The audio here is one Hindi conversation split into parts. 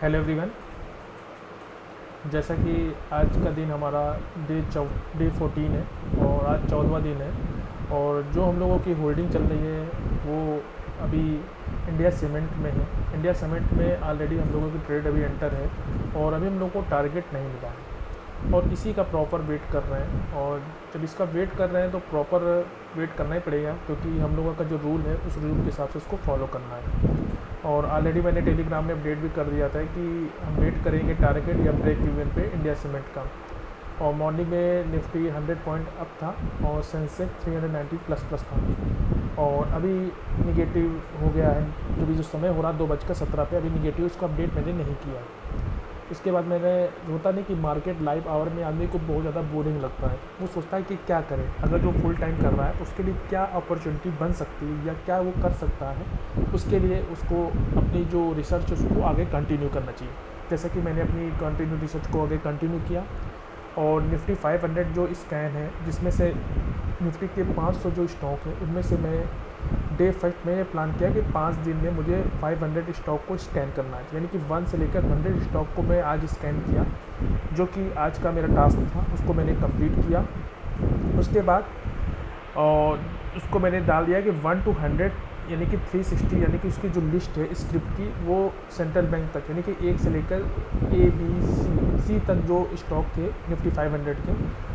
Hello everyone. जैसा कि आज का दिन हमारा डे 14 है और आज 14वां दिन है। और जो हम लोगों की होल्डिंग चल रही है वो अभी इंडिया सीमेंट में है। इंडिया सीमेंट में ऑलरेडी हम लोगों की ट्रेड अभी एंटर है और अभी हम लोगों को टारगेट नहीं मिला है और इसी का प्रॉपर वेट कर रहे हैं। और जब इसका वेट कर रहे हैं तो प्रॉपर वेट करना ही पड़ेगा, क्योंकि हम लोगों का जो रूल है उस रूल के हिसाब से उसको फॉलो करना है। और ऑलरेडी मैंने टेलीग्राम में अपडेट भी कर दिया था कि हम वेट करेंगे टारगेट या ब्रेक इवन पे इंडिया सीमेंट का। और मॉर्निंग में निफ्टी 100 पॉइंट अप था और सेंसेक्स 390 प्लस था। और अभी निगेटिव हो गया है, जो समय हो रहा 2:17 पे अभी निगेटिव, उसको अपडेट मैंने नहीं किया। इसके बाद मैंने, होता नहीं कि मार्केट लाइव आवर में आदमी को बहुत ज़्यादा बोरिंग लगता है, वो सोचता है कि क्या करे, अगर जो फुल टाइम कर रहा है उसके लिए क्या अपॉर्चुनिटी बन सकती है या क्या वो कर सकता है। उसके लिए उसको अपनी जो रिसर्च उसको आगे कंटिन्यू करना चाहिए। जैसे कि मैंने अपनी कंटिन्यू रिसर्च को आगे कंटिन्यू किया और निफ्टी 500 जो स्कैन है, जिसमें से निफ्टी के 500 जो स्टॉक है उनमें से मैं डे फर्स्ट में प्लान किया कि 5 दिन में मुझे 500 स्टॉक को स्कैन करना है, यानी कि 1 से लेकर 100 स्टॉक को मैं आज स्कैन किया, जो कि आज का मेरा टास्क था। उसको मैंने कंप्लीट किया। उसके बाद और उसको मैंने डाल दिया कि 1 to 100 यानी कि 360, यानी कि उसकी जो लिस्ट है स्क्रिप्ट की वो सेंट्रल बैंक तक, यानी कि 1 से लेकर ABC तक जो स्टॉक थे निफ्टी 500 के,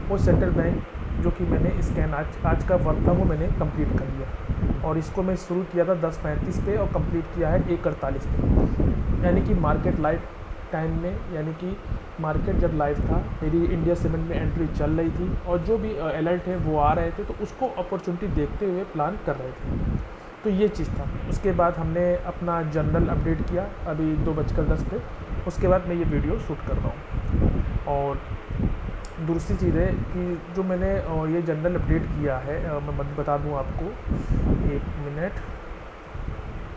वो सेंट्रल बैंक जो कि मैंने स्कैन आज का वर्क था वो मैंने कंप्लीट कर लिया। और इसको मैं शुरू किया था 10:35 पे और कंप्लीट किया है 1:48 पे, यानी कि मार्केट लाइव टाइम में, यानी कि मार्केट जब लाइव था मेरी इंडिया सीमेंट में एंट्री चल रही थी और जो भी अलर्ट है वो आ रहे थे, तो उसको अपॉर्चुनिटी देखते हुए प्लान कर रहे थे। तो ये चीज़ था। उसके बाद हमने अपना जनरल अपडेट किया अभी 2:10 पे। उसके बाद मैं ये वीडियो शूट कर रहा हूँ। और दूसरी चीज़ है कि जो मैंने ये जनरल अपडेट किया है, मैं बता दूँ आपको, 1 मिनट,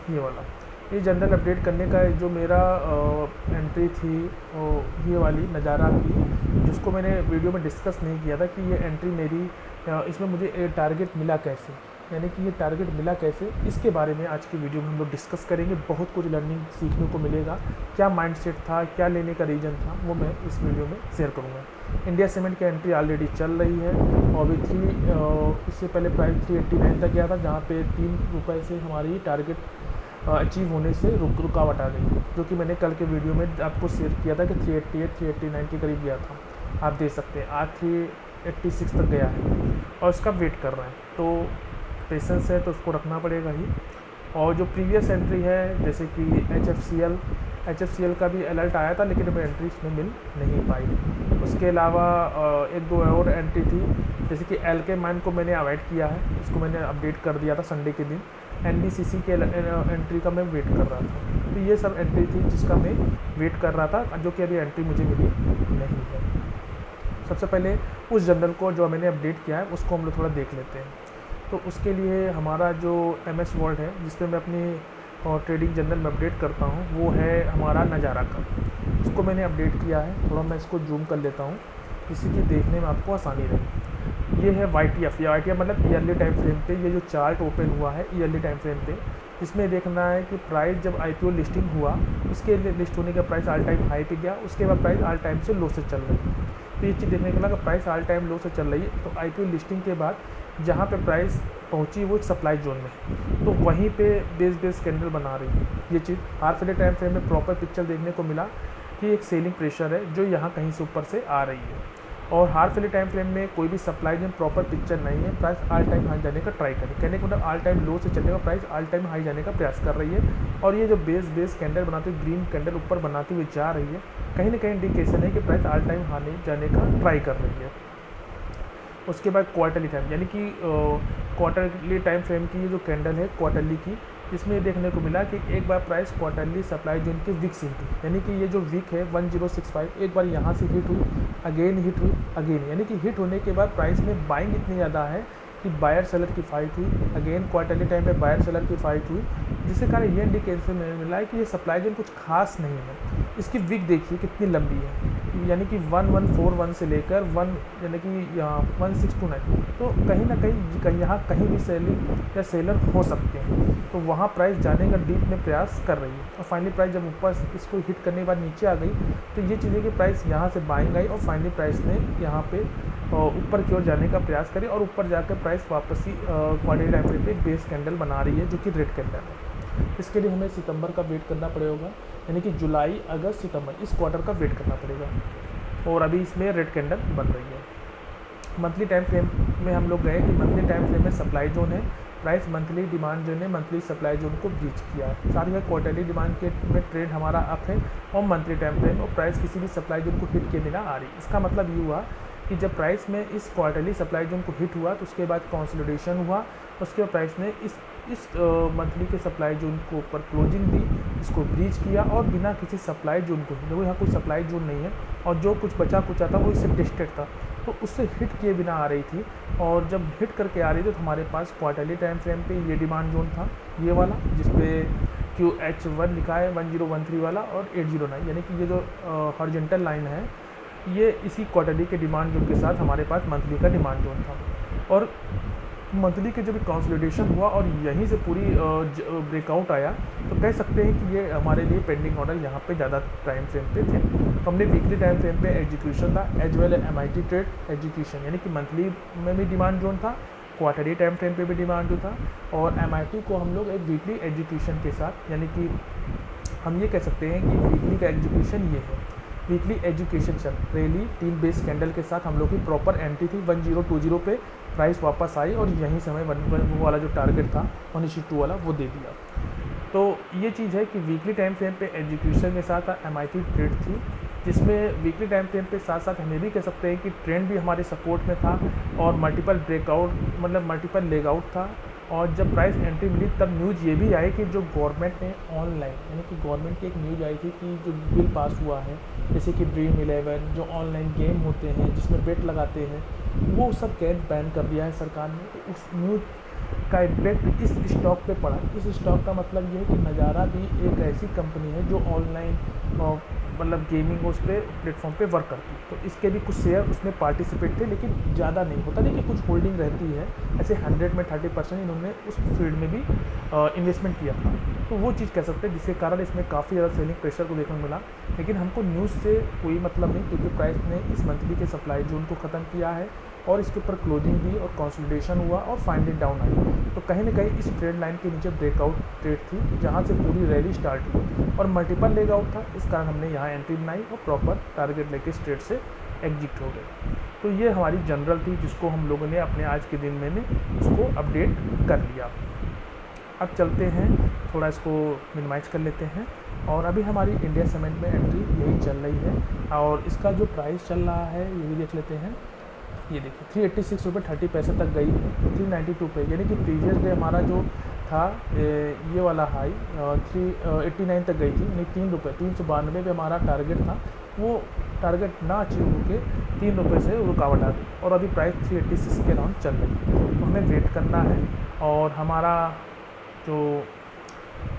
ये वाला, ये जनरल अपडेट करने का जो मेरा एंट्री थी ये वाली नज़ारा की, जिसको मैंने वीडियो में डिस्कस नहीं किया था कि ये एंट्री मेरी इसमें मुझे टारगेट मिला कैसे, यानी कि ये टारगेट मिला कैसे, इसके बारे में आज की वीडियो में हम लोग डिस्कस करेंगे। बहुत कुछ लर्निंग सीखने को मिलेगा, क्या माइंडसेट था, क्या लेने का रीज़न था, वो मैं इस वीडियो में शेयर करूँगा। इंडिया सीमेंट की एंट्री ऑलरेडी चल रही है और अभी इससे पहले प्राइस 389 तक गया था, जहाँ पे 3 रुपये से हमारी टारगेट अचीव होने से रुकावट आ गई, जो कि मैंने कल के वीडियो में आपको शेयर किया था कि 388 389 के करीब गया था। आप देख सकते हैं आज 386 तक गया है और इसका वेट कर रहे हैं, तो पेशेंस है तो उसको रखना पड़ेगा ही। और जो प्रीवियस एंट्री है जैसे कि HFCL का भी अलर्ट आया था, लेकिन हमें एंट्री इसमें मिल नहीं पाई। उसके अलावा 1-2 और एंट्री थी, जैसे कि LK माइन को मैंने अवॉइड किया है, इसको मैंने अपडेट कर दिया था संडे के दिन। NBCC के एंट्री का मैं वेट कर रहा था। तो ये सब एंट्री थी जिसका मैं वेट कर रहा था, जो कि अभी एंट्री मुझे मिली नहीं है। सबसे पहले उस जनरल को जो मैंने अपडेट किया है उसको हम लोग थोड़ा देख लेते हैं। तो उसके लिए हमारा जो MS वर्ल्ड है, जिस पे मैं अपनी ट्रेडिंग जनरल में अपडेट करता हूँ, वो है हमारा नज़ारा का। उसको मैंने अपडेट किया है, थोड़ा मैं इसको जूम कर लेता हूँ जिससे कि देखने में आपको आसानी रहे। ये है YTF, या YTF मतलब ईयरली टाइम फ्रेम पे ये जो चार्ट ओपन हुआ है ईयरली टाइम फ्रेम पे, इसमें देखना है कि प्राइस जब IPO लिस्टिंग हुआ, उसके लिस्ट होने का प्राइस ऑल टाइम हाई पे गया, उसके बाद प्राइस ऑल टाइम से लो से चल रही है। तो ये चीज़ देखने के लिए प्राइस ऑल टाइम लो से चल रही है, तो IPO लिस्टिंग के बाद जहाँ पे प्राइस पहुँची वो सप्लाई जोन में, तो वहीं पे बेस कैंडल बना रही है। ये चीज़ हाफ डे टाइम फ्रेम में प्रॉपर पिक्चर देखने को मिला कि एक सेलिंग प्रेशर है जो यहाँ कहीं से ऊपर से आ रही है। और हाफ डे टाइम फ्रेम में कोई भी सप्लाई जोन प्रॉपर पिक्चर नहीं है, प्राइस ऑल टाइम हाई जाने का ट्राई करें, कहने को मतलब ऑल टाइम लो से चलने का प्राइस ऑल टाइम हाई जाने का प्रयास कर रही है। और ये जो बेस कैंडल बनाती हुई, ग्रीन कैंडल ऊपर बनाती हुई जा रही है, कहीं ना कहीं इंडिकेशन है कि प्राइस ऑल टाइम हाई जाने का ट्राई कर रही है। उसके बाद क्वार्टरली टाइम, यानी कि क्वार्टरली टाइम फ्रेम की ये जो कैंडल है क्वार्टरली की, इसमें ये देखने को मिला कि एक बार प्राइस क्वार्टरली सप्लाई जोन के वीक से हिट हुई, यानी कि ये जो वीक है 1065, एक बार यहाँ से हिट हुई, अगेन हिट हुई, अगेन, यानी कि हिट होने के बाद प्राइस में बाइंग इतनी ज़्यादा है कि बायर सेलर की फाइट हुई, अगेन क्वार्टरली टाइम पे बायर सेलर की फाइट हुई, जिसके कारण ये इंडिकेशन मिला है कि ये सप्लाई चेन कुछ खास नहीं है। इसकी विक देखिए कितनी लंबी है, यानी कि 1141 से लेकर 1 यानी कि यहाँ 1629, तो कहीं ना कहीं यहाँ कहीं भी सेलिंग या सेलर हो सकते हैं, तो वहाँ प्राइस जाने का डीप में प्रयास कर रही है। और फाइनली प्राइस जब ऊपर इसको हिट करने के बाद नीचे आ गई, तो ये चीज़ें कि प्राइस यहाँ से बाइंग आई और फाइनली प्राइस ने यहाँ पे ऊपर की ओर जाने का प्रयास करी और ऊपर जाकर प्राइस वापस ही क्वार्टरली टाइम फ्रेम पे बेस कैंडल बना रही है, जो कि रेड कैंडल है। इसके लिए हमें सितंबर का वेट करना पड़ेगा, यानी कि जुलाई, अगस्त, सितंबर, इस क्वार्टर का वेट करना पड़ेगा। और अभी इसमें रेड कैंडल बन रही है। मंथली टाइम फ्रेम में हम लोग गए कि मंथली टाइम फ्रेम में सप्लाई जोन है, प्राइस मंथली डिमांड जोन ने मंथली सप्लाई जोन को ब्रीच किया है। साथ ही क्वार्टरली डिमांड के में ट्रेंड हमारा अप है और मंथली टाइम फ्रेम और प्राइस किसी भी सप्लाई जोन को हिट किए बिना आ रही। इसका मतलब ये हुआ कि जब प्राइस में इस क्वार्टरली सप्लाई जोन को हिट हुआ, तो उसके बाद कंसोलिडेशन हुआ, उसके बाद प्राइस ने इस मंथली के सप्लाई जोन को ऊपर क्लोजिंग दी, इसको ब्रीच किया और बिना किसी सप्लाई जोन को, देखो यहाँ कोई सप्लाई जोन नहीं है और जो कुछ बचा कुचा था वो इससे डिस्टेंट था, तो उससे हिट किए बिना आ रही थी। और जब हिट करके आ रही थी तो हमारे पास क्वार्टरली टाइम फ्रेम पे ये डिमांड जोन था, ये वाला जिसपे QH1 लिखा है 1013 वाला और 809, यानी कि ये जो हॉरिजॉन्टल लाइन है ये इसी क्वार्टरली के डिमांड जोन के साथ हमारे पास मंथली का डिमांड जोन था। और मंथली के जब कंसोलिडेशन हुआ और यहीं से पूरी ब्रेकआउट आया, तो कह सकते हैं कि ये हमारे लिए पेंडिंग ऑर्डर यहाँ पे ज़्यादा टाइम फ्रेम पे थे। तो हमने वीकली टाइम फ्रेम पे एग्जीक्यूशन था as well MIT trade execution, यानी कि मंथली में भी डिमांड जोन था, क्वार्टरली टाइम फ्रेम पे भी डिमांड जोन था, और MIT को हम लोग एक वीकली एग्जीक्यूशन के साथ, यानी कि हम ये कह सकते हैं कि वीकली का एग्जीक्यूशन ये है। वीकली एजुकेशन चल रैली 3 बेस कैंडल के साथ हम लोग की प्रॉपर एंट्री थी 1020 पे, प्राइस वापस आई और यहीं से हमें वो वाला जो टारगेट था 1/2 वाला वो दे दिया। तो ये चीज़ है कि वीकली टाइम फ्रेम पे एजुकेशन के साथ MIT ट्रेड थी, जिसमें वीकली टाइम फ्रेम पे साथ साथ हमें भी कह सकते हैं कि ट्रेंड भी हमारे सपोर्ट में था और मल्टीपल ब्रेकआउट मतलब मल्टीपल लेग आउट था। और जब प्राइस एंट्री मिली तब न्यूज़ ये भी आई कि जो गवर्नमेंट ने ऑनलाइन, यानी कि गवर्नमेंट की एक न्यूज़ आई थी कि जो बिल पास हुआ है, जैसे कि Dream11 जो ऑनलाइन गेम होते हैं जिसमें बेट लगाते हैं, वो सब कैद बैन कर दिया है सरकार ने। तो उस न्यूज़ का इम्पैक्ट इस स्टॉक पे पड़ा। इस स्टॉक का मतलब ये है कि नज़ारा भी एक ऐसी कंपनी है जो ऑनलाइन मतलब गेमिंग उस पर प्लेटफॉर्म पे वर्क करती है, तो इसके भी कुछ शेयर उसमें पार्टिसिपेट थे, लेकिन ज़्यादा नहीं होता, लेकिन कुछ होल्डिंग रहती है। ऐसे 100 में 30% इन्होंने उस फील्ड में भी इन्वेस्टमेंट किया था, तो वो चीज़ कह सकते हैं जिसके कारण इसमें काफ़ी ज़्यादा सेलिंग प्रेशर को देखने को मिला। लेकिन हमको न्यूज़ से कोई मतलब नहीं, क्योंकि प्राइस ने इस मंथली के सप्लाई जोन को ख़त्म किया है और इसके ऊपर क्लोजिंग दी और कंसोलिडेशन हुआ और फाइनली डाउन आई। तो कहीं ना कहीं इस ट्रेड लाइन के नीचे ब्रेकआउट ट्रेड थी, जहां से पूरी रैली स्टार्ट हुई और मल्टीपल लेग आउट था, इस कारण हमने यहाँ एंट्री बनाई और प्रॉपर टारगेट लेके इस ट्रेड से एग्जिट हो गए। तो ये हमारी जनरल थी, जिसको हम लोगों ने अपने आज के दिन में उसको अपडेट कर लिया। अब चलते हैं, थोड़ा इसको मिनिमाइज़ कर लेते हैं। और अभी हमारी इंडिया सीमेंट में एंट्री यही चल रही है और इसका जो प्राइस चल रहा है ये भी देख लेते हैं। ये देखिए 386 रुपये 30 पैसे तक गई है 392 पे, यानी कि प्रीवियस डे हमारा जो था ये वाला हाई 389 तक गई थी, यानी 3 रुपये 392 पे हमारा टारगेट था, वो टारगेट ना अचीव होकर 3 रुपये से रुकावट आ गई और अभी प्राइस 386 के अराउंड चल रही है। तो हमें वेट करना है और हमारा जो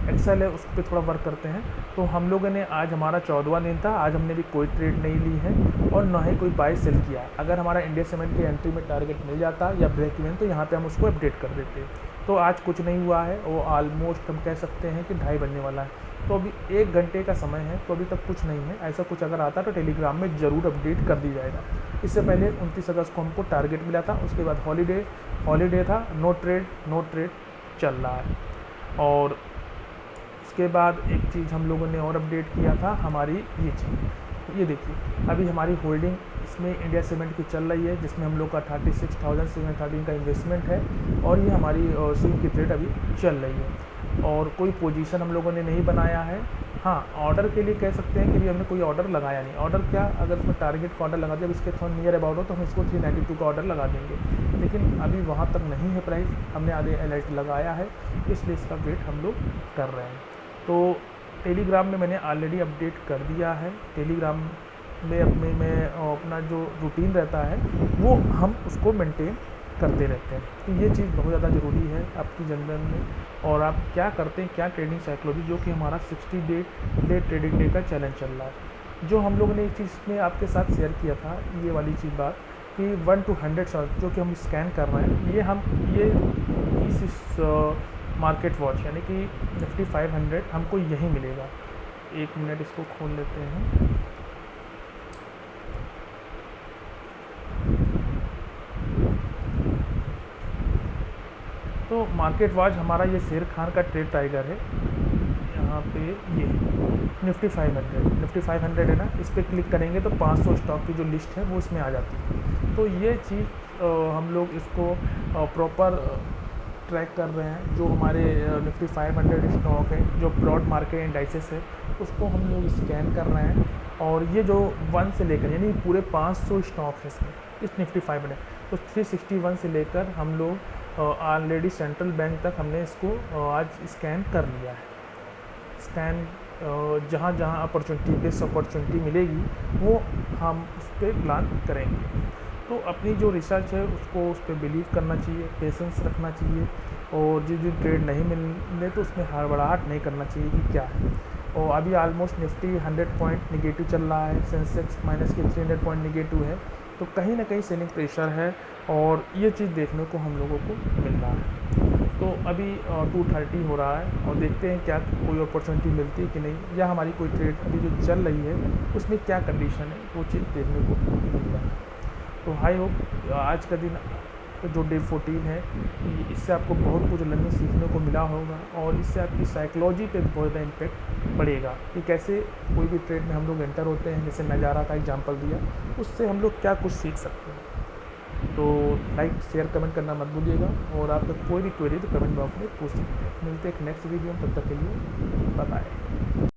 एक्सेल है उस पर थोड़ा वर्क करते हैं। तो हम लोगों ने आज हमारा 14वां दिन था, आज हमने भी कोई ट्रेड नहीं ली है और ना ही कोई बाय सेल किया। अगर हमारा इंडिया सीमेंट की एंट्री में टारगेट मिल जाता या ब्रेक इवन, तो यहाँ पे हम उसको अपडेट कर देते। तो आज कुछ नहीं हुआ है, वो ऑलमोस्ट हम कह सकते हैं कि 2:30 बनने वाला है, तो अभी 1 घंटे का समय है, तो अभी तक कुछ नहीं है। ऐसा कुछ अगर आता तो टेलीग्राम में ज़रूर अपडेट कर दी जाएगा। इससे पहले 29 अगस्त को हमको टारगेट मिला था, उसके बाद हॉलीडे था, नो ट्रेड चल रहा है। और उसके बाद एक चीज़ हम लोगों ने और अपडेट किया था, हमारी ये चीज़, ये देखिए अभी हमारी होल्डिंग इसमें इंडिया सीमेंट की चल रही है, जिसमें हम लोग का 36,713 का इन्वेस्टमेंट है और ये हमारी सिम की ट्रेड अभी चल रही है और कोई पोजीशन हम लोगों ने नहीं बनाया है। हाँ, ऑर्डर के लिए कह सकते हैं कि अभी हमने कोई ऑर्डर लगाया नहीं। ऑर्डर क्या, अगर इसमें टारगेट का ऑर्डर लगा दिया, अब इसके थोड़ा नियर अबाउट हो तो हम इसको 392 का ऑर्डर लगा देंगे, लेकिन अभी वहाँ तक नहीं है प्राइस, हमने आधे अलर्ट लगाया है, इसलिए इसका वेट हम लोग कर रहे हैं। तो टेलीग्राम में मैंने ऑलरेडी अपडेट कर दिया है। टेलीग्राम में अपना जो रूटीन रहता है वो हम उसको मेंटेन करते रहते हैं। तो ये चीज़ बहुत ज़्यादा ज़रूरी है आपकी जनरल में। और आप क्या करते हैं, क्या ट्रेडिंग साइकोलॉजी, जो कि हमारा 60 डे ट्रेडिंग डे का चैलेंज चल रहा है। जो हम लोगों ने एक चीज़ में आपके साथ शेयर किया था, ये वाली चीज़ बात कि 1 to 100 शॉट जो कि हम स्कैन कर रहे हैं, ये इस मार्केट वॉच यानी कि निफ्टी 500 हमको यहीं मिलेगा। एक मिनट इसको खोल लेते हैं। तो मार्केट वॉच हमारा ये शेर खान का ट्रेड टाइगर है। यहाँ पे ये निफ्टी 500 है ना, इस पर क्लिक करेंगे तो 500 स्टॉक की जो लिस्ट है वो इसमें आ जाती है। तो ये चीज़ हम लोग इसको प्रॉपर ट्रैक कर रहे हैं। जो हमारे निफ्टी 500 स्टॉक है, जो ब्रॉड मार्केट इंडाइसेस है, उसको हम लोग स्कैन कर रहे हैं। और ये जो 1 से लेकर यानी पूरे 500 स्टॉक है इसमें, इस निफ्टी 500, तो 361 से लेकर हम लोग ऑलरेडी सेंट्रल बैंक तक हमने इसको आज स्कैन कर लिया है। स्कैन जहाँ जहाँ अपॉर्चुनिटी, बेस्ट अपॉर्चुनिटी मिलेगी वो हम उस पर प्लान करेंगे। तो अपनी जो रिसर्च है उसको उस पर बिलीव करना चाहिए, पेशेंस रखना चाहिए। और जिस दिन ट्रेड नहीं मिलने तो उसमें हड़बड़ाहट नहीं करना चाहिए कि क्या है। और अभी ऑलमोस्ट निफ्टी 100 पॉइंट निगेटिव चल रहा है, सेंसेक्स माइनस के 300 पॉइंट निगेटिव है। तो कहीं ना कहीं सेलिंग प्रेशर है और ये चीज़ देखने को हम लोगों को मिल रहा है। तो अभी 230 हो रहा है और देखते हैं क्या कोई अपॉर्चुनिटी मिलती है कि नहीं, या हमारी कोई ट्रेड अभी जो चल रही है उसमें क्या कंडीशन है, वो चीज़ देखने को मिल रहा है। तो आई होप आज का दिन जो डे 14 है, इससे आपको बहुत कुछ लर्निंग सीखने को मिला होगा और इससे आपकी साइकोलॉजी पे बहुत ज़्यादा इम्पेक्ट पड़ेगा कि कैसे कोई भी ट्रेड में हम लोग एंटर होते हैं। जैसे नज़ारा का एग्जांपल दिया, उससे हम लोग क्या कुछ सीख सकते हैं। तो लाइक शेयर कमेंट करना मत भूलिएगा और आपका कोई भी क्वेरी तो कमेंट बॉक्स में पूछ सकते हैं। मिलते हैं एक नेक्स्ट वीडियो में, तब तक के लिए बाय बाय।